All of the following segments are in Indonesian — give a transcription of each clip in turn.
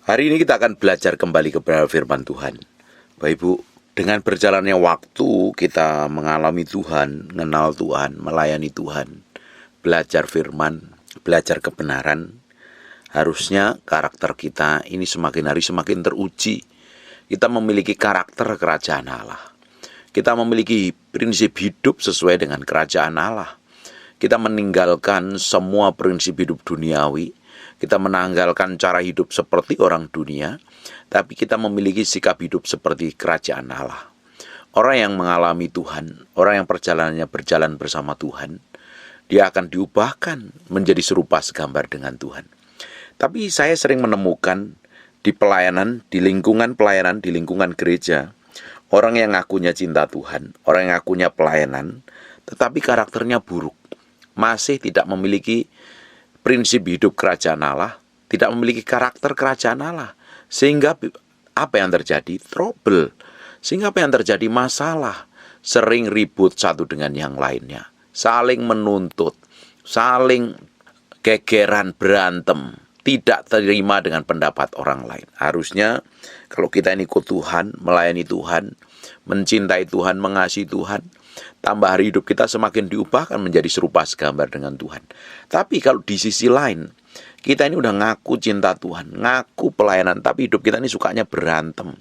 Hari ini kita akan belajar kembali kepada firman Tuhan. Bapak Ibu, dengan berjalannya waktu kita mengalami Tuhan, mengenal Tuhan, melayani Tuhan, belajar firman, belajar kebenaran, harusnya karakter kita ini semakin hari semakin teruji. Kita memiliki karakter kerajaan Allah. Kita memiliki prinsip hidup sesuai dengan kerajaan Allah. Kita meninggalkan semua prinsip hidup duniawi. Kita menanggalkan cara hidup seperti orang dunia, tapi kita memiliki sikap hidup seperti kerajaan Allah. Orang yang mengalami Tuhan, orang yang perjalanannya berjalan bersama Tuhan, dia akan diubahkan menjadi serupa segambar dengan Tuhan. Tapi saya sering menemukan di pelayanan, di lingkungan pelayanan, di lingkungan gereja, orang yang ngakunya cinta Tuhan, orang yang ngakunya pelayanan, tetapi karakternya buruk, masih tidak memiliki prinsip hidup kerajaan Allah, tidak memiliki karakter kerajaan Allah. Sehingga apa yang terjadi? Trouble. Sehingga apa yang terjadi? Masalah. Sering ribut satu dengan yang lainnya. Saling menuntut. Saling gegeran, berantem. Tidak terima dengan pendapat orang lain. Harusnya kalau kita ini ikut Tuhan, melayani Tuhan, mencintai Tuhan, mengasihi Tuhan, tambah hari hidup kita semakin diubahkan menjadi serupa segambar dengan Tuhan. Tapi kalau di sisi lain, kita ini udah ngaku cinta Tuhan, ngaku pelayanan, tapi hidup kita ini sukanya berantem,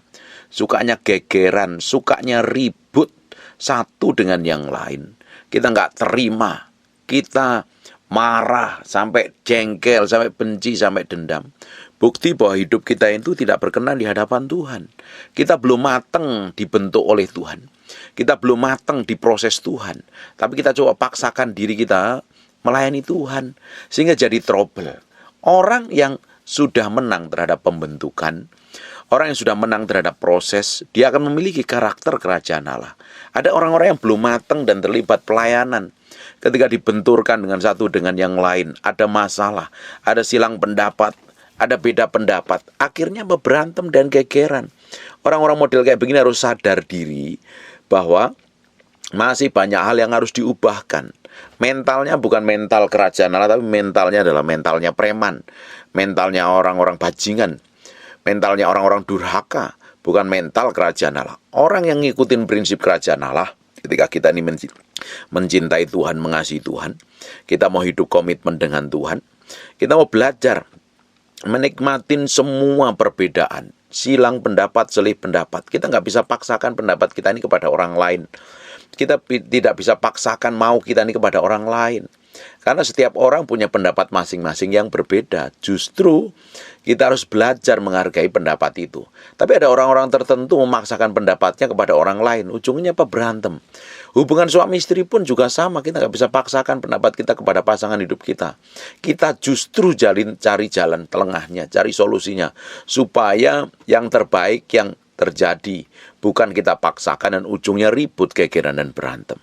sukanya gegeran, sukanya ribut satu dengan yang lain. Kita nggak terima, kita marah, sampai jengkel, sampai benci, sampai dendam. Bukti bahwa hidup kita itu tidak berkenan di hadapan Tuhan. Kita belum matang dibentuk oleh Tuhan. Kita belum matang diproses Tuhan. Tapi kita coba paksakan diri kita melayani Tuhan. Sehingga jadi trouble. Orang yang sudah menang terhadap pembentukan, orang yang sudah menang terhadap proses, dia akan memiliki karakter kerajaan Allah. Ada orang-orang yang belum matang dan terlibat pelayanan. Ketika dibenturkan dengan satu dengan yang lain, ada masalah, ada silang pendapat, ada beda pendapat, akhirnya berantem dan gegeran. Orang-orang model kayak begini harus sadar diri bahwa masih banyak hal yang harus diubahkan. Mentalnya bukan mental kerajaan Allah, tapi mentalnya adalah mentalnya preman, mentalnya orang-orang bajingan, mentalnya orang-orang durhaka, bukan mental kerajaan Allah. Orang yang ngikutin prinsip kerajaan Allah, ketika kita ini mencintai Tuhan, mengasihi Tuhan, kita mau hidup komitmen dengan Tuhan, kita mau belajar menikmatin semua perbedaan, silang pendapat, selih pendapat. Kita nggak bisa paksakan pendapat kita ini kepada orang lain. Kita tidak bisa paksakan mau kita ini kepada orang lain. Karena setiap orang punya pendapat masing-masing yang berbeda. Justru kita harus belajar menghargai pendapat itu. Tapi ada orang-orang tertentu memaksakan pendapatnya kepada orang lain. Ujungnya apa? Berantem. Hubungan suami istri pun juga sama. Kita nggak bisa paksakan pendapat kita kepada pasangan hidup kita. Kita justru cari jalan tengahnya, cari solusinya. Supaya yang terbaik yang terjadi. Bukan kita paksakan dan ujungnya ribut, gegeran dan berantem.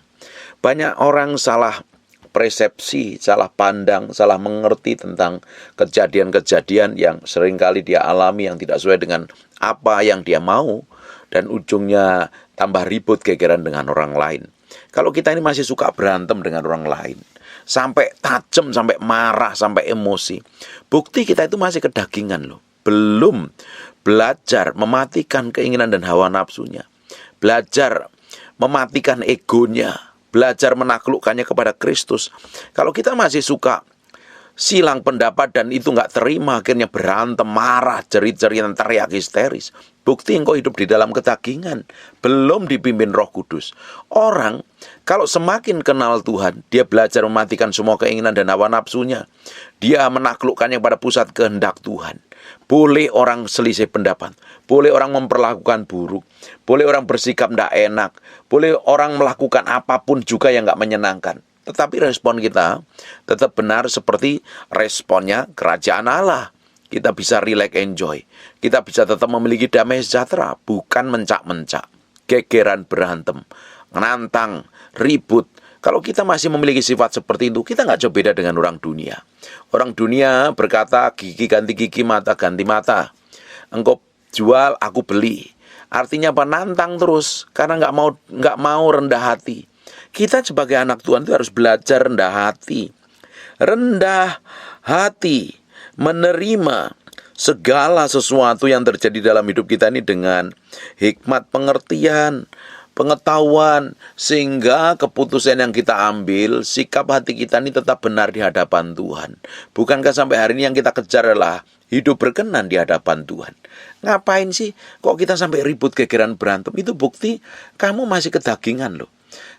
Banyak orang salah persepsi, salah pandang, salah mengerti tentang kejadian-kejadian yang seringkali dia alami yang tidak sesuai dengan apa yang dia mau, dan ujungnya tambah ribut, gegeran dengan orang lain. Kalau kita ini masih suka berantem dengan orang lain, sampai tajam, sampai marah, sampai emosi, bukti kita itu masih kedagingan loh. Belum belajar mematikan keinginan dan hawa nafsunya, belajar mematikan egonya, belajar menaklukkannya kepada Kristus. Kalau kita masih suka silang pendapat dan itu nggak terima, akhirnya berantem, marah, jerit-jeritan, teriak histeris, bukti engkau hidup di dalam kedagingan, belum dipimpin Roh Kudus. Orang kalau semakin kenal Tuhan, dia belajar mematikan semua keinginan dan hawa nafsunya. Dia menaklukkannya pada pusat kehendak Tuhan. Boleh orang selisih pendapat, boleh orang memperlakukan buruk, boleh orang bersikap tidak enak, boleh orang melakukan apapun juga yang nggak menyenangkan. Tetapi respon kita tetap benar seperti responnya kerajaan Allah. Kita bisa relax, enjoy. Kita bisa tetap memiliki damai sejahtera, bukan mencak-mencak, gegeran, berantem, nantang, ribut. Kalau kita masih memiliki sifat seperti itu, kita nggak jauh beda dengan orang dunia. Orang dunia berkata, gigi ganti gigi, mata ganti mata. Engkau jual, aku beli. Artinya apa? Nantang terus, karena nggak mau rendah hati. Kita sebagai anak Tuhan itu harus belajar rendah hati. Rendah hati, menerima segala sesuatu yang terjadi dalam hidup kita ini dengan hikmat pengertian, pengetahuan, sehingga keputusan yang kita ambil, sikap hati kita ini tetap benar di hadapan Tuhan. Bukankah sampai hari ini yang kita kejar adalah hidup berkenan di hadapan Tuhan? Ngapain sih kok kita sampai ribut, gegeran, berantem? Itu bukti kamu masih kedagingan loh.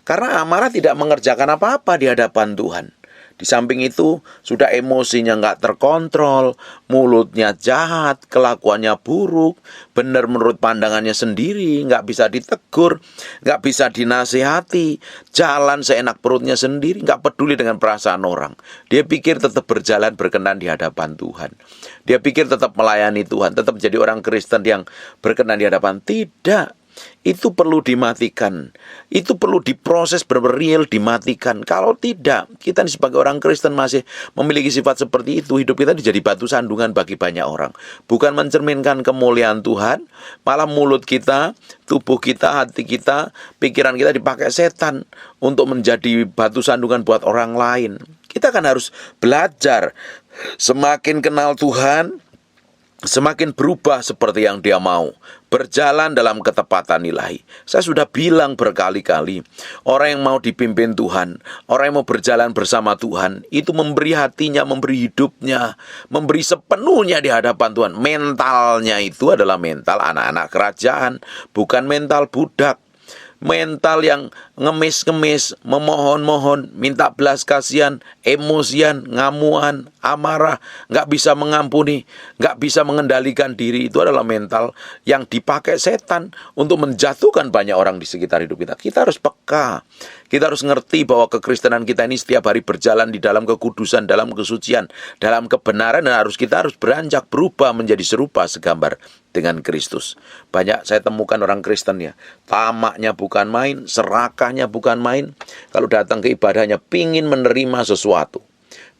Karena amarah tidak mengerjakan apa-apa di hadapan Tuhan. Di samping itu, sudah emosinya nggak terkontrol, mulutnya jahat, kelakuannya buruk, benar menurut pandangannya sendiri, nggak bisa ditegur, nggak bisa dinasihati, jalan seenak perutnya sendiri, nggak peduli dengan perasaan orang. Dia pikir tetap berjalan berkenan di hadapan Tuhan. Dia pikir tetap melayani Tuhan, tetap jadi orang Kristen yang berkenan di hadapan. Tidak. Itu perlu dimatikan. Itu perlu diproses benar-benar dimatikan. Kalau tidak, kita sebagai orang Kristen masih memiliki sifat seperti itu. Hidup kita jadi batu sandungan bagi banyak orang. Bukan mencerminkan kemuliaan Tuhan, malah mulut kita, tubuh kita, hati kita, pikiran kita dipakai setan untuk menjadi batu sandungan buat orang lain. Kita kan harus belajar. Semakin kenal Tuhan, semakin berubah seperti yang Dia mau, berjalan dalam ketepatan ilahi. Saya sudah bilang berkali-kali, orang yang mau dipimpin Tuhan, orang yang mau berjalan bersama Tuhan, itu memberi hatinya, memberi hidupnya, memberi sepenuhnya di hadapan Tuhan. Mentalnya itu adalah mental anak-anak kerajaan, bukan mental budak. Mental yang ngemis-ngemis, memohon-mohon, minta belas kasihan, emosian, ngamuan, amarah, nggak bisa mengampuni, nggak bisa mengendalikan diri. Itu adalah mental yang dipakai setan untuk menjatuhkan banyak orang di sekitar hidup kita. Kita harus peka. Kita harus ngerti bahwa kekristenan kita ini setiap hari berjalan di dalam kekudusan, dalam kesucian, dalam kebenaran, dan kita harus beranjak berubah menjadi serupa segambar dengan Kristus. Banyak saya temukan orang Kristen ya, tamaknya bukan main, serakahnya bukan main. Kalau datang ke ibadahnya, pingin menerima sesuatu,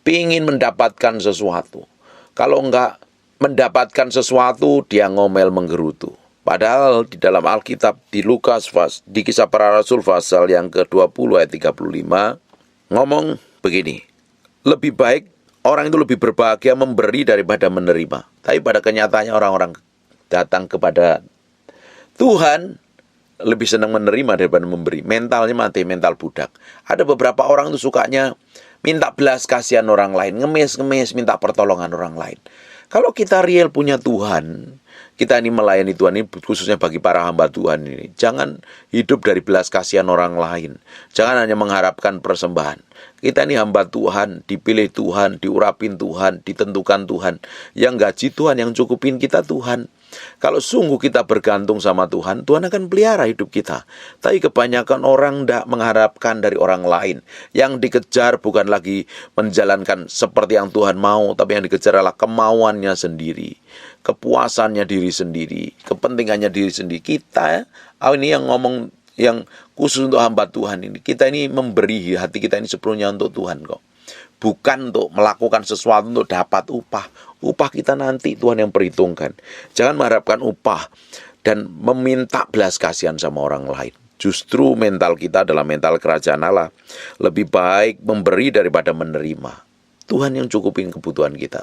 pingin mendapatkan sesuatu. Kalau enggak mendapatkan sesuatu, dia ngomel menggerutu. Padahal di dalam Alkitab, di Lukas, di Kisah Para Rasul pasal yang ke-20 ayat 35, ngomong begini, lebih baik orang itu lebih berbahagia memberi daripada menerima. Tapi pada kenyataannya orang-orang datang kepada Tuhan lebih senang menerima daripada memberi. Mentalnya mati, mental budak. Ada beberapa orang itu sukanya minta belas kasihan orang lain, ngemis-ngemis, minta pertolongan orang lain. Kalau kita real punya Tuhan, kita ini melayani Tuhan ini, khususnya bagi para hamba Tuhan ini, jangan hidup dari belas kasihan orang lain. Jangan hanya mengharapkan persembahan. Kita ini hamba Tuhan, dipilih Tuhan, diurapin Tuhan, ditentukan Tuhan. Yang gaji Tuhan, yang cukupin kita Tuhan. Kalau sungguh kita bergantung sama Tuhan, Tuhan akan pelihara hidup kita. Tapi kebanyakan orang tidak mengharapkan dari orang lain. Yang dikejar bukan lagi menjalankan seperti yang Tuhan mau, tapi yang dikejar adalah kemauannya sendiri, kepuasannya diri sendiri, kepentingannya diri sendiri. Kita ini yang ngomong, yang khusus untuk hamba Tuhan ini, kita ini memberi hati kita ini sepenuhnya untuk Tuhan kok. Bukan untuk melakukan sesuatu untuk dapat upah. Upah kita nanti Tuhan yang perhitungkan. Jangan mengharapkan upah dan meminta belas kasihan sama orang lain. Justru mental kita adalah mental kerajaan Allah. Lebih baik memberi daripada menerima. Tuhan yang cukupin kebutuhan kita.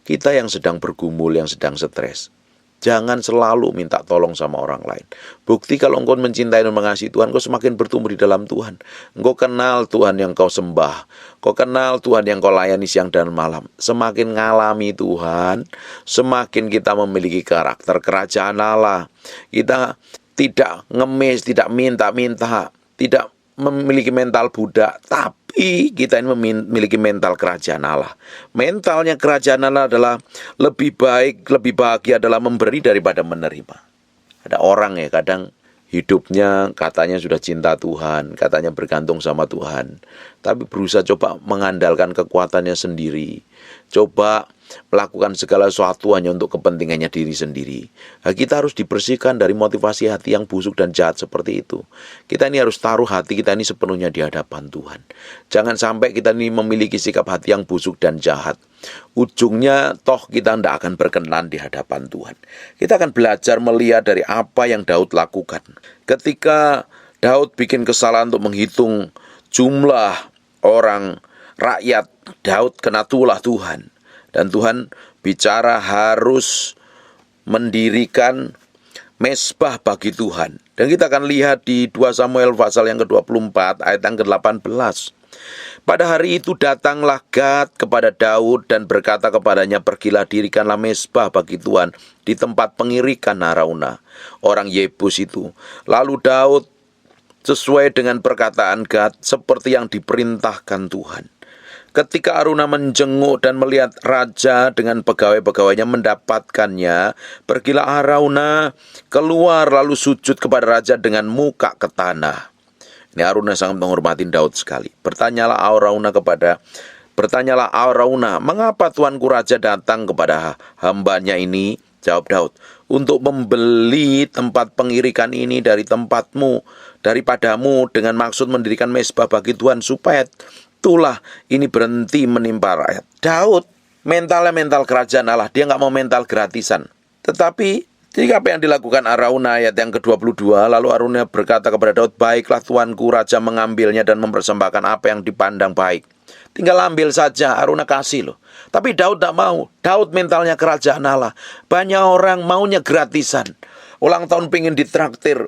Kita yang sedang bergumul, yang sedang stres, jangan selalu minta tolong sama orang lain. Bukti kalau engkau mencintai dan mengasihi Tuhan, engkau semakin bertumbuh di dalam Tuhan. Engkau kenal Tuhan yang kau sembah. Kau kenal Tuhan yang kau layani siang dan malam. Semakin ngalami Tuhan, semakin kita memiliki karakter kerajaan Allah. Kita tidak ngemis, tidak minta-minta, tidak memiliki mental budak, tapi kita ini memiliki mental kerajaan Allah. Mentalnya kerajaan Allah adalah lebih baik, lebih bahagia adalah memberi daripada menerima. Ada orang ya kadang hidupnya katanya sudah cinta Tuhan, katanya bergantung sama Tuhan, tapi berusaha coba mengandalkan kekuatannya sendiri, coba melakukan segala sesuatu hanya untuk kepentingannya diri sendiri. Nah, kita harus dibersihkan dari motivasi hati yang busuk dan jahat seperti itu. Kita ini harus taruh hati kita ini sepenuhnya di hadapan Tuhan. Jangan sampai kita ini memiliki sikap hati yang busuk dan jahat. Ujungnya toh kita tidak akan berkenan di hadapan Tuhan. Kita akan belajar melihat dari apa yang Daud lakukan. Ketika Daud bikin kesalahan untuk menghitung jumlah orang rakyat, Daud kena tulah Tuhan. Dan Tuhan bicara harus mendirikan mezbah bagi Tuhan. Dan kita akan lihat di 2 Samuel pasal yang ke-24 ayat yang ke-18. Pada hari itu datanglah Gad kepada Daud dan berkata kepadanya, pergilah dirikanlah mezbah bagi Tuhan di tempat pengirikan Arauna, orang Yebus itu. Lalu Daud sesuai dengan perkataan Gad seperti yang diperintahkan Tuhan. Ketika Arauna menjenguk dan melihat raja dengan pegawai-pegawainya mendapatkannya, pergilah Arauna keluar lalu sujud kepada raja dengan muka ke tanah. Ini Arauna sangat menghormati Daud sekali. Bertanyalah Arauna, mengapa tuanku raja datang kepada hambanya ini? Jawab Daud, untuk membeli tempat pengirikan ini daripadamu dengan maksud mendirikan mezbah bagi Tuhan supaya itulah ini berhenti menimpa rakyat. Daud mentalnya mental kerajaan Allah, dia nggak mau mental gratisan. Tetapi jika apa yang dilakukan Arauna ayat yang ke-22, lalu Arauna berkata kepada Daud, baiklah tuanku raja mengambilnya dan mempersembahkan apa yang dipandang baik. Tinggal ambil saja, Arauna kasih loh. Tapi Daud tak mau. Daud mentalnya kerajaan Allah. Banyak orang maunya gratisan. Ulang tahun pengen ditraktir,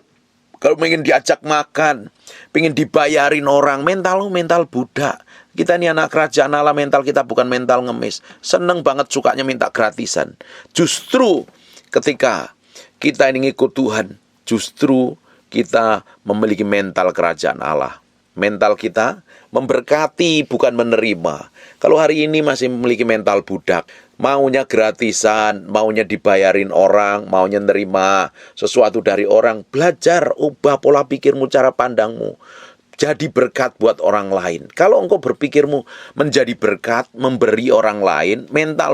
kalau pengen diajak makan, pengen dibayarin orang, mental budak. Kita ini anak kerajaan Allah, mental kita bukan mental ngemis. Seneng banget sukanya minta gratisan. Justru ketika kita ini ngikut Tuhan, justru kita memiliki mental kerajaan Allah. Mental kita memberkati bukan menerima. Kalau hari ini masih memiliki mental budak, maunya gratisan, maunya dibayarin orang, maunya nerima sesuatu dari orang, belajar ubah pola pikirmu, cara pandangmu. Jadi berkat buat orang lain. Kalau engkau berpikirmu menjadi berkat, memberi orang lain, mental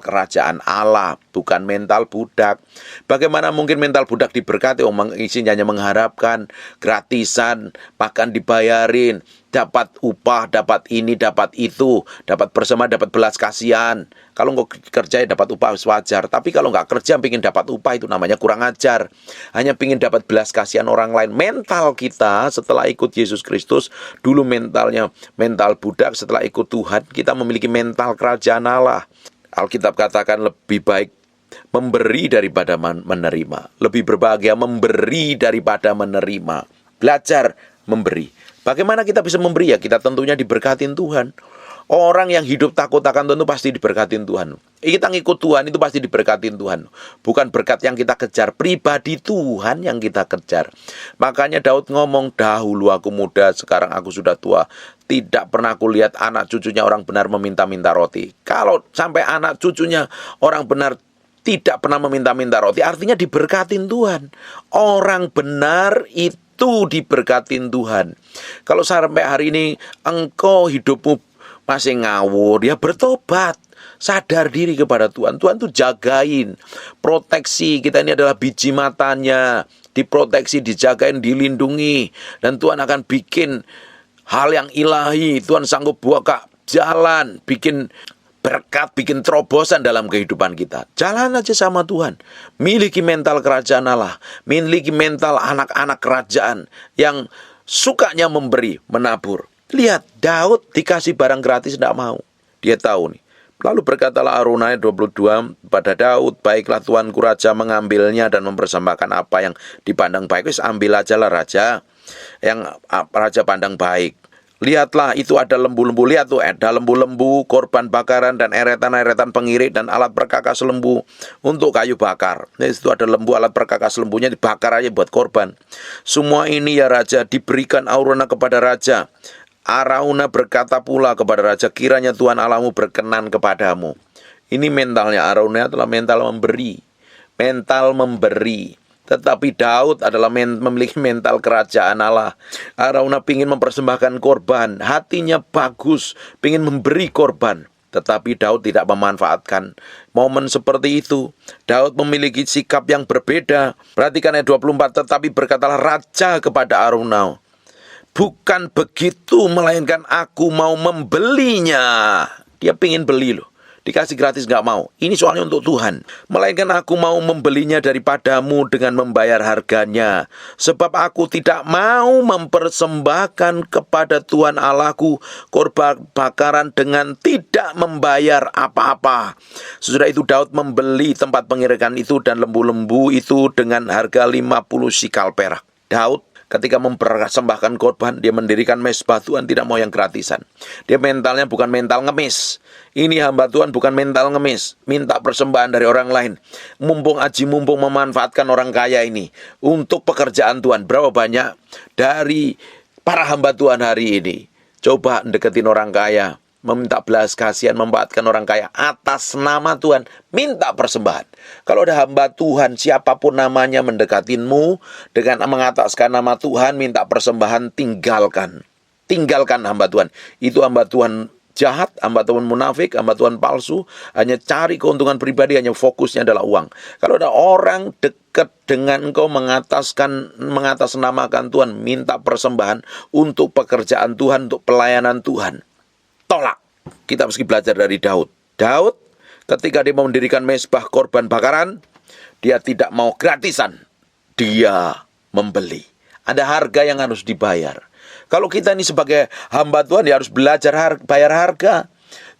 kerajaan Allah, bukan mental budak. Bagaimana mungkin mental budak diberkati? Isinya hanya mengharapkan gratisan, makan dibayarin, dapat upah, dapat ini, dapat itu, dapat persembahan, dapat belas kasihan. Kalau engkau kerja dapat upah wajar. Tapi kalau nggak kerja pengen dapat upah, itu namanya kurang ajar. Hanya pengen dapat belas kasihan orang lain. Mental kita setelah ikut Yesus Kristus, dulu mentalnya mental budak, setelah ikut Tuhan, kita memiliki mental kerajaan Allah. Alkitab katakan lebih baik memberi daripada menerima. Lebih berbahagia memberi daripada menerima. Belajar memberi. Bagaimana kita bisa memberi? Ya kita tentunya diberkatin Tuhan. Orang yang hidup takut akan Tuhan itu pasti diberkatin Tuhan. Kita ngikut Tuhan itu pasti diberkatin Tuhan. Bukan berkat yang kita kejar, pribadi Tuhan yang kita kejar. Makanya Daud ngomong, dahulu aku muda, sekarang aku sudah tua. Tidak pernah aku lihat anak cucunya orang benar meminta-minta roti. Kalau sampai anak cucunya orang benar tidak pernah meminta-minta roti, artinya diberkatin Tuhan. Orang benar itu diberkatin Tuhan. Kalau sampai hari ini engkau hidupmu masih ngawur, dia bertobat, sadar diri kepada Tuhan. Tuhan tuh jagain, proteksi. Kita ini adalah biji matanya, diproteksi, dijagain, dilindungi. Dan Tuhan akan bikin hal yang ilahi. Tuhan sanggup buka jalan, bikin berkat, bikin terobosan dalam kehidupan kita. Jalan aja sama Tuhan. Miliki mental kerajaan Allah, miliki mental anak-anak kerajaan yang sukanya memberi, menabur. Lihat, Daud dikasih barang gratis tidak mau. Dia tahu nih. Lalu berkatalah Arauna ayat 22 pada Daud, baiklah tuanku raja mengambilnya dan mempersembahkan apa yang dipandang baik. Wis ambil aja lah raja, yang raja pandang baik. Lihatlah itu ada lembu-lembu, lihat tuh ada lembu-lembu, korban bakaran dan eretan-eretan pengirit dan alat perkakas lembu untuk kayu bakar. Nah, itu ada lembu, alat perkakas lembunya dibakar aja buat korban. Semua ini ya raja diberikan Arauna kepada raja. Arauna berkata pula kepada raja, kiranya Tuhan Allahmu berkenan kepadamu. Ini mentalnya Arauna adalah mental memberi. Mental memberi. Tetapi Daud adalah memiliki mental kerajaan Allah. Arauna ingin mempersembahkan korban. Hatinya bagus, ingin memberi korban. Tetapi Daud tidak memanfaatkan momen seperti itu. Daud memiliki sikap yang berbeda. Perhatikan ayat 24. Tetapi berkatalah raja kepada Arauna, bukan begitu, melainkan aku mau membelinya. Dia ingin beli loh. Dikasih gratis nggak mau. Ini soalnya untuk Tuhan. Melainkan aku mau membelinya daripadamu dengan membayar harganya. Sebab aku tidak mau mempersembahkan kepada Tuhan Allahku korban bakaran dengan tidak membayar apa-apa. Sesudah itu Daud membeli tempat pengirikan itu dan lembu-lembu itu dengan harga 50 sikal perak. Daud ketika mempersembahkan korban, dia mendirikan mezbah Tuhan, tidak mau yang gratisan. Dia mentalnya bukan mental ngemis. Ini hamba Tuhan bukan mental ngemis, minta persembahan dari orang lain. Mumpung memanfaatkan orang kaya ini untuk pekerjaan Tuhan. Berapa banyak dari para hamba Tuhan hari ini coba deketin orang kaya, meminta belas kasihan, memanfaatkan orang kaya atas nama Tuhan, minta persembahan. Kalau ada hamba Tuhan, siapapun namanya mendekatinmu dengan mengataskan nama Tuhan, minta persembahan, tinggalkan. Tinggalkan hamba Tuhan. Itu hamba Tuhan jahat, hamba Tuhan munafik, hamba Tuhan palsu, hanya cari keuntungan pribadi, hanya fokusnya adalah uang. Kalau ada orang dekat dengan engkau mengatasnamakan Tuhan, minta persembahan untuk pekerjaan Tuhan, untuk pelayanan Tuhan, tolak. Kita mesti belajar dari Daud. Daud ketika dia mau mendirikan mezbah korban bakaran, dia tidak mau gratisan. Dia membeli. Ada harga yang harus dibayar. Kalau kita ini sebagai hamba Tuhan, dia harus belajar bayar harga.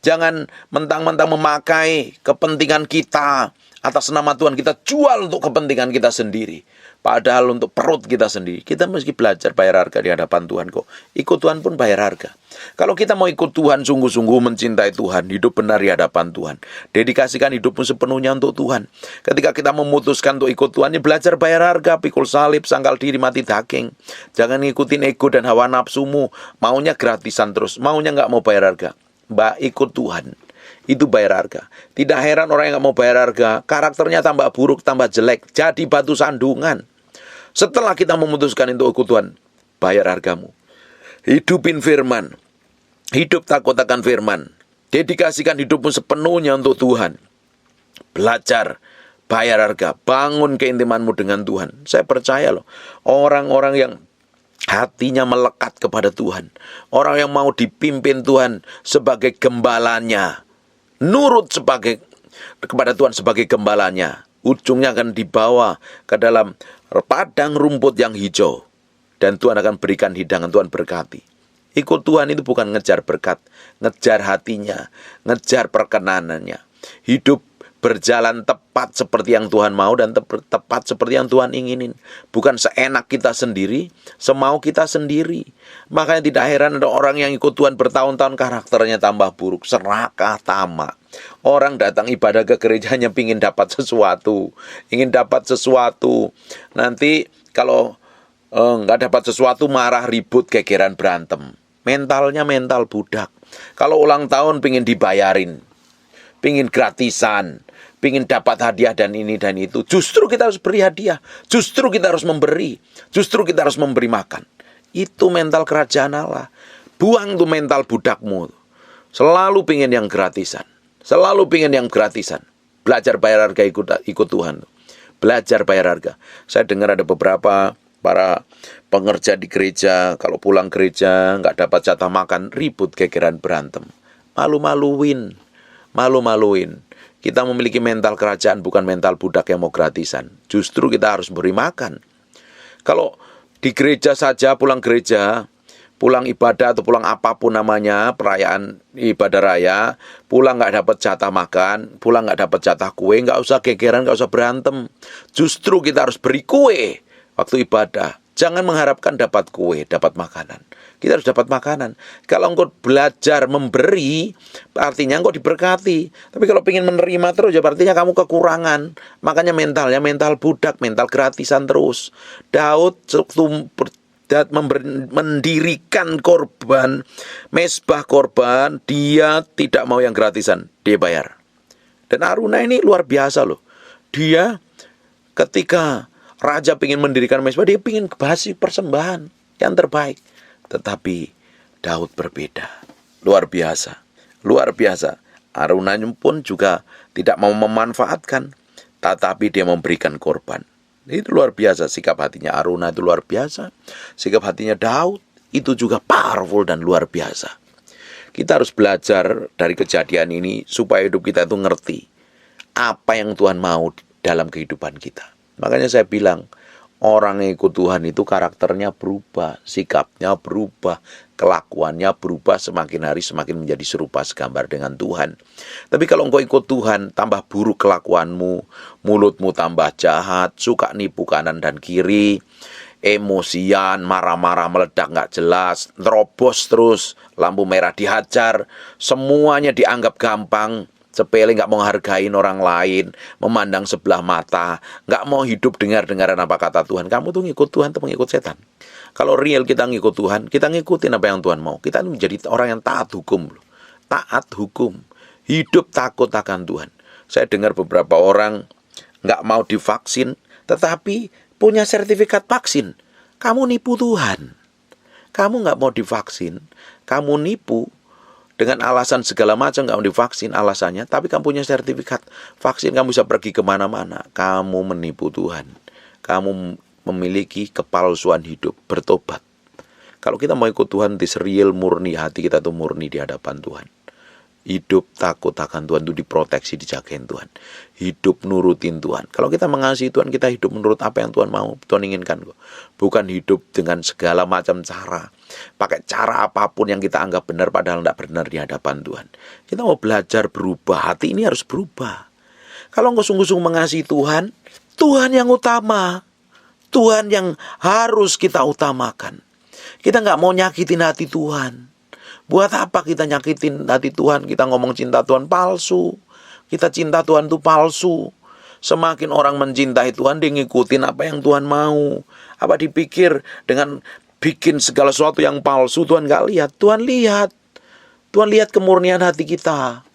Jangan mentang-mentang memakai kepentingan kita atas nama Tuhan, kita jual untuk kepentingan kita sendiri. Padahal untuk perut kita sendiri, kita mesti belajar bayar harga di hadapan Tuhan kok. Ikut Tuhan pun bayar harga. Kalau kita mau ikut Tuhan, sungguh-sungguh mencintai Tuhan, hidup benar di hadapan Tuhan, dedikasikan hidupmu sepenuhnya untuk Tuhan. Ketika kita memutuskan untuk ikut Tuhan, ya belajar bayar harga, pikul salib, sangkal diri, mati daging. Jangan ngikutin ego dan hawa nafsumu, maunya gratisan terus, maunya nggak mau bayar harga. Mbak, ikut Tuhan, itu bayar harga. Tidak heran orang yang nggak mau bayar harga, karakternya tambah buruk, tambah jelek, jadi batu sandungan. Setelah kita memutuskan untuk ikut Tuhan, bayar hargamu. Hidupin firman. Hidup takut akan firman. Dedikasikan hidupmu sepenuhnya untuk Tuhan. Belajar, bayar harga. Bangun keintimanmu dengan Tuhan. Saya percaya loh, orang-orang yang hatinya melekat kepada Tuhan, orang yang mau dipimpin Tuhan sebagai gembalanya, nurut kepada Tuhan sebagai gembalanya, ujungnya akan dibawa ke dalam padang rumput yang hijau. Dan Tuhan akan berikan hidangan, Tuhan berkati. Ikut Tuhan itu bukan ngejar berkat, ngejar hatinya, ngejar perkenanannya. Hidup berjalan tepat seperti yang Tuhan mau dan tepat seperti yang Tuhan inginin. Bukan seenak kita sendiri, semau kita sendiri. Makanya tidak heran ada orang yang ikut Tuhan bertahun-tahun karakternya tambah buruk, serakah, tamak. Orang datang ibadah ke gerejanya ingin dapat sesuatu. Nanti kalau nggak dapat sesuatu marah, ribut, gegeran, berantem. Mentalnya mental budak. Kalau ulang tahun pingin dibayarin, pingin gratisan, pingin dapat hadiah dan ini dan itu. Justru kita harus beri hadiah, justru kita harus memberi, justru kita harus memberi makan. Itu mental kerajaan Allah. Buang tuh mental budakmu. Selalu pingin yang gratisan, selalu pingin yang gratisan. Belajar bayar harga, ikut Tuhan. Belajar bayar harga. Saya dengar ada beberapa para pengerja di gereja, kalau pulang gereja nggak dapat jatah makan, ribut, gegeran, berantem. Malu-maluin. Kita memiliki mental kerajaan, bukan mental budak yang mau gratisan. Justru kita harus beri makan. Kalau di gereja saja, pulang gereja, pulang ibadah atau pulang apapun namanya, perayaan ibadah raya, pulang nggak dapat jatah makan, pulang nggak dapat jatah kue, nggak usah gegeran, nggak usah berantem. Justru kita harus beri kue waktu ibadah. Jangan mengharapkan dapat kue, dapat makanan. Kita harus dapat makanan. Kalau engkau belajar memberi, artinya engkau diberkati. Tapi kalau ingin menerima terus, ya artinya kamu kekurangan. Makanya mentalnya mental budak, mental gratisan terus. Daud mendirikan korban, mezbah korban, dia tidak mau yang gratisan, dia bayar. Dan Aruna ini luar biasa loh. Dia ketika raja ingin mendirikan mezbah, dia ingin kasih persembahan yang terbaik. Tetapi Daud berbeda. Luar biasa. Aruna pun juga tidak mau memanfaatkan, tetapi dia memberikan korban. Itu luar biasa sikap hatinya Aruna, itu luar biasa. Sikap hatinya Daud itu juga powerful dan luar biasa. Kita harus belajar dari kejadian ini supaya hidup kita itu ngerti apa yang Tuhan mau dalam kehidupan kita. Makanya saya bilang, orang yang ikut Tuhan itu karakternya berubah, sikapnya berubah, kelakuannya berubah, semakin hari semakin menjadi serupa segambar dengan Tuhan. Tapi kalau engkau ikut Tuhan, tambah buruk kelakuanmu, mulutmu tambah jahat, suka nipu kanan dan kiri, emosian, marah-marah, meledak nggak jelas, terobos terus, lampu merah dihajar, semuanya dianggap gampang, sepele, nggak mau hargain orang lain, memandang sebelah mata, nggak mau hidup dengar-dengaran apa kata Tuhan. Kamu tuh ngikut Tuhan atau ngikut setan? Kalau real kita ngikut Tuhan, kita ngikutin apa yang Tuhan mau. Kita menjadi orang yang taat hukum, taat hukum, hidup takut akan Tuhan. Saya dengar beberapa orang nggak mau divaksin, tetapi punya sertifikat vaksin. Kamu nipu Tuhan. Kamu nggak mau divaksin, kamu nipu dengan alasan segala macam nggak mau divaksin alasannya, tapi kamu punya sertifikat vaksin, kamu bisa pergi kemana-mana. Kamu menipu Tuhan. Kamu memiliki kepalsuan hidup, bertobat. Kalau kita mau ikut Tuhan, real murni, hati kita tuh murni di hadapan Tuhan. Hidup takut akan Tuhan itu diproteksi, dijagain Tuhan. Hidup nurutin Tuhan. Kalau kita mengasihi Tuhan, kita hidup menurut apa yang Tuhan mau, Tuhan inginkan kok. Bukan hidup dengan segala macam cara. Pakai cara apapun yang kita anggap benar, padahal tidak benar di hadapan Tuhan. Kita mau belajar berubah, hati ini harus berubah. Kalau engkau sungguh-sungguh mengasihi Tuhan, Tuhan yang utama. Tuhan yang harus kita utamakan. Kita nggak mau nyakitin hati Tuhan. Buat apa kita nyakitin hati Tuhan? Kita ngomong cinta Tuhan palsu. Kita cinta Tuhan itu palsu. Semakin orang mencintai Tuhan, dia ngikutin apa yang Tuhan mau. Apa dipikir dengan bikin segala sesuatu yang palsu, Tuhan gak lihat. Tuhan lihat. Tuhan lihat kemurnian hati kita.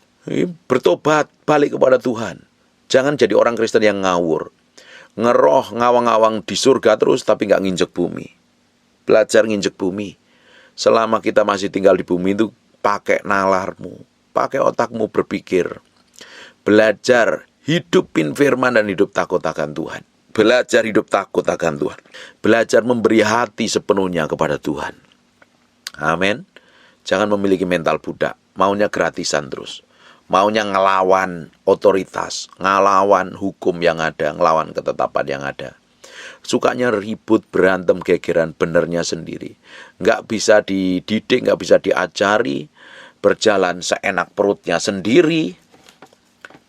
Bertobat, balik kepada Tuhan. Jangan jadi orang Kristen yang ngawur. Ngeroh, ngawang-ngawang di surga terus, tapi gak nginjek bumi. Belajar nginjek bumi. Selama kita masih tinggal di bumi itu, pakai nalarmu, pakai otakmu berpikir. Belajar hidupin firman dan hidup takut akan Tuhan. Belajar hidup takut akan Tuhan. Belajar memberi hati sepenuhnya kepada Tuhan. Amin. Jangan memiliki mental budak, maunya gratisan terus. Maunya ngelawan otoritas, ngelawan hukum yang ada, ngelawan ketetapan yang ada. Sukanya ribut, berantem, gegeran, benernya sendiri. Nggak bisa dididik, nggak bisa diajari. Berjalan seenak perutnya sendiri.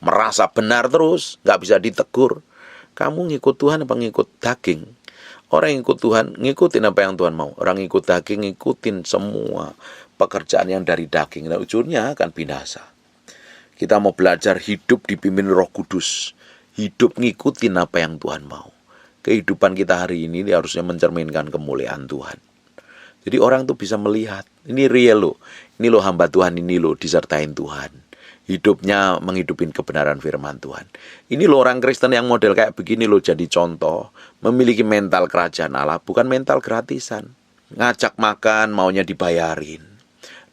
Merasa benar terus, nggak bisa ditegur. Kamu ngikut Tuhan apa ngikut daging? Orang yang ngikut Tuhan, ngikutin apa yang Tuhan mau. Orang ngikut daging, ngikutin semua pekerjaan yang dari daging. Dan ujungnya akan binasa. Kita mau belajar hidup dipimpin Roh Kudus. Hidup ngikutin apa yang Tuhan mau. Kehidupan kita hari ini harusnya mencerminkan kemuliaan Tuhan. Jadi orang tuh bisa melihat, ini real loh. Ini loh hamba Tuhan, ini loh disertain Tuhan. Hidupnya menghidupin kebenaran firman Tuhan. Ini loh orang Kristen yang model kayak begini loh jadi contoh. Memiliki mental kerajaan Allah, bukan mental gratisan. Ngajak makan, maunya dibayarin.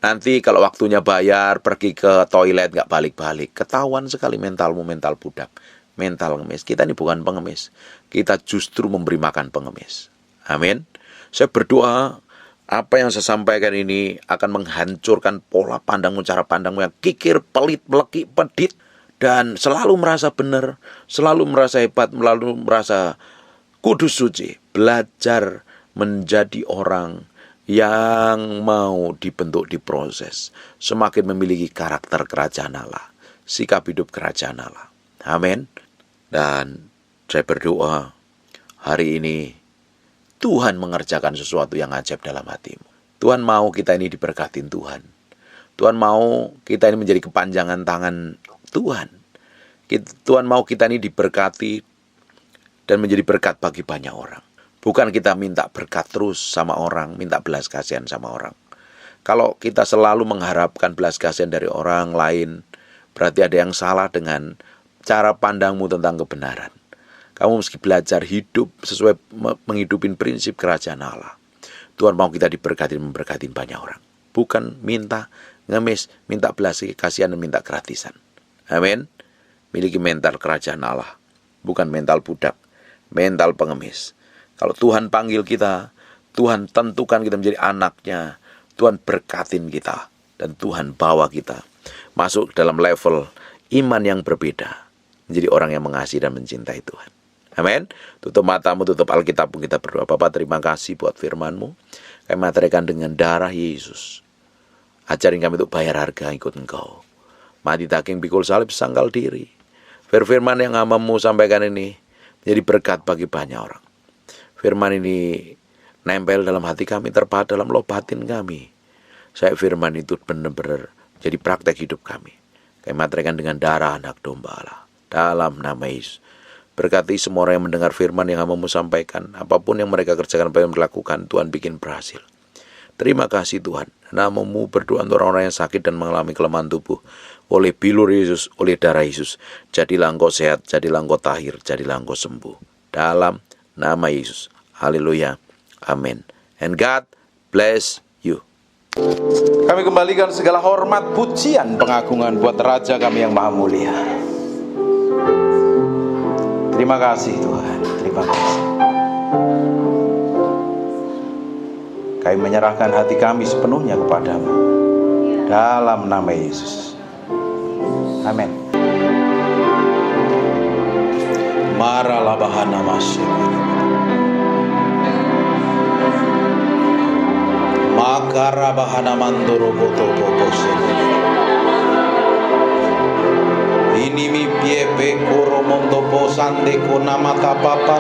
Nanti kalau waktunya bayar, pergi ke toilet gak balik-balik. Ketahuan sekali mentalmu, mental budak. Mental ngemis. Kita ini bukan pengemis. Kita justru memberi makan pengemis. Amin. Saya berdoa apa yang saya sampaikan ini akan menghancurkan pola pandangmu, cara pandangmu yang kikir, pelit, melekik, pedit. Dan selalu merasa benar, selalu merasa hebat, selalu merasa kudus suci. Belajar menjadi orang yang mau dibentuk, diproses. Semakin memiliki karakter kerajaan Allah. Sikap hidup kerajaan Allah. Amin. Dan saya berdoa hari ini Tuhan mengerjakan sesuatu yang ajaib dalam hatimu. Tuhan mau kita ini diberkatin Tuhan. Tuhan mau kita ini menjadi kepanjangan tangan Tuhan. Tuhan mau kita ini diberkati dan menjadi berkat bagi banyak orang. Bukan kita minta berkat terus sama orang, minta belas kasihan sama orang. Kalau kita selalu mengharapkan belas kasihan dari orang lain, berarti ada yang salah dengan cara pandangmu tentang kebenaran. Kamu mesti belajar hidup sesuai menghidupin prinsip kerajaan Allah. Tuhan mau kita diberkati, memberkati banyak orang. Bukan minta ngemis, minta belas kasihan dan minta gratisan. Amin. Miliki mental kerajaan Allah. Bukan mental budak, mental pengemis. Kalau Tuhan panggil kita, Tuhan tentukan kita menjadi anaknya. Tuhan berkatin kita. Dan Tuhan bawa kita masuk dalam level iman yang berbeda, menjadi orang yang mengasihi dan mencintai Tuhan. Amin. Tutup matamu, tutup Alkitabmu, kita berdoa. Bapa, terima kasih buat firman-Mu. Kami materikan dengan darah Yesus. Ajarin kami untuk bayar harga ikut Engkau. Mati daging pikul salib sangkal diri. Firman yang hamba-Mu sampaikan ini menjadi berkat bagi banyak orang. Firman ini nempel dalam hati kami, terpahat dalam loh batin kami. Saya firman itu benar-benar jadi praktek hidup kami. Kami materikan dengan darah anak domba Allah. Dalam nama Yesus. Berkati semua orang yang mendengar firman yang hamba-Mu sampaikan. Apapun yang mereka kerjakan, apa yang melakukan, Tuhan bikin berhasil. Terima kasih Tuhan. Nama-Mu berdoa untuk orang-orang yang sakit dan mengalami kelemahan tubuh. Oleh bilur Yesus, oleh darah Yesus. Jadilah engkau sehat, jadilah engkau tahir, jadilah engkau sembuh. Dalam nama Yesus. Haleluya. Amin. And God bless you. Kami kembalikan segala hormat, pujian, pengagungan buat Raja kami yang maha mulia. Terima kasih Tuhan. Terima kasih. Kami menyerahkan hati kami sepenuhnya kepadamu. Dalam nama Yesus. Amin. Maralabahana masyarakat. Makarabahana mandoro boto bokose. Ini mi piepe koromondo posande konamata papar.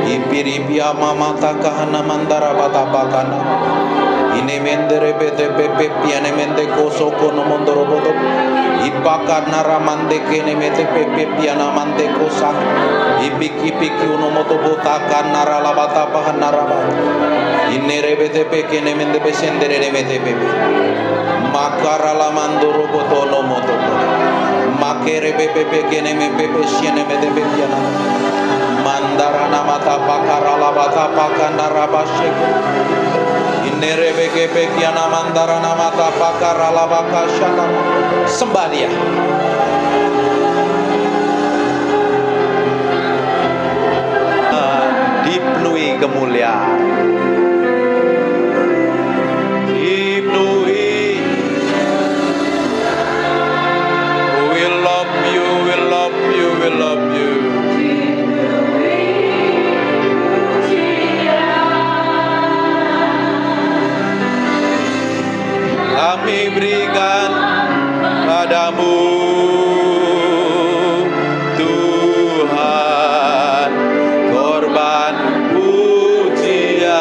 Ipiripia mamata kahana mandara batapakana. Ini mendere bete pepe piane mende koso kono mondoro boto. Ipaka naramande kene mete pepe piana mande kosa. Ipiki uno moto botaka narala batapakan naraba. Ini rebete peke ne mende besendere mete pepe. Makarala mandoro boto no moto. Makere pepe peke ne me pepe siene mete pepe piana. Mandarana mata pakarala bata pakandara basek. Inere beke pekiana mandarana mata pakarala bakashana. Sembah Dia. Dipenuhi kemuliaan. Dipenuhi. We love you, we love you, we love you. Kami berikan padamu Tuhan korban pujian.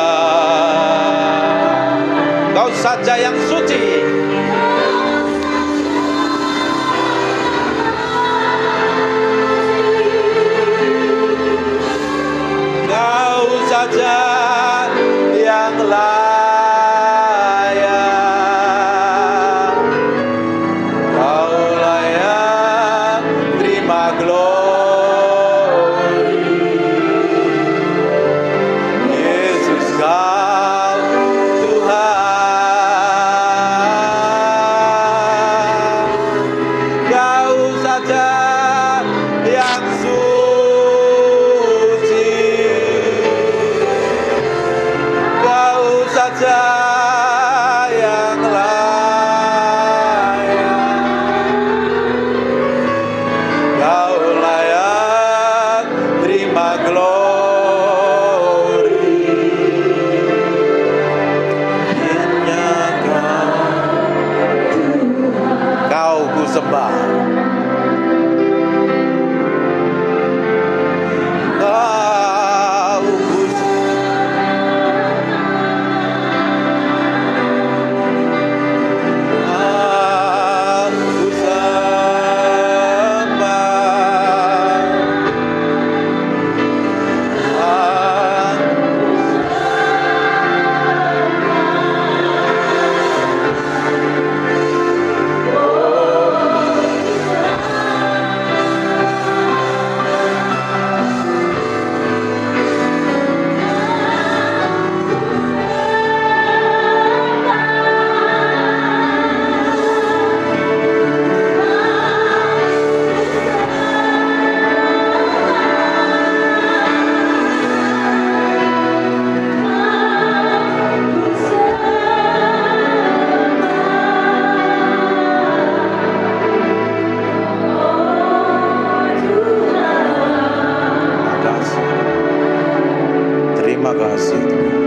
Terima kasih Tuhan.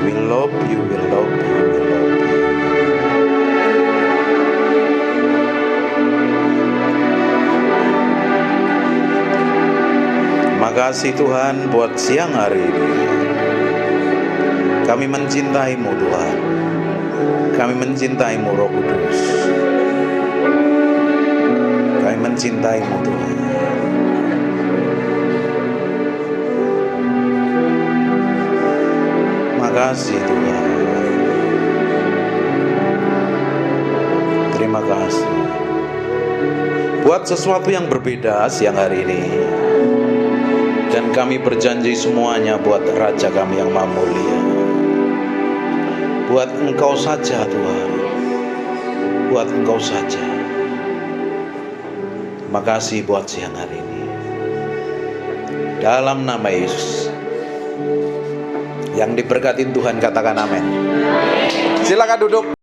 We love you, we love you, we love you. Terima kasih Tuhan buat siang hari ini. Kami mencintaimu Tuhan. Kami mencintaimu Roh Kudus. Kami mencintaimu Tuhan. Terima kasih Tuhan. Terima kasih. Buat sesuatu yang berbeda siang hari ini. Dan kami berjanji semuanya buat Raja kami yang Maha Mulia. Buat Engkau saja Tuhan. Buat Engkau saja. Terima kasih buat siang hari ini. Dalam nama Yesus. Yang diberkatin Tuhan katakan amin. Silakan duduk.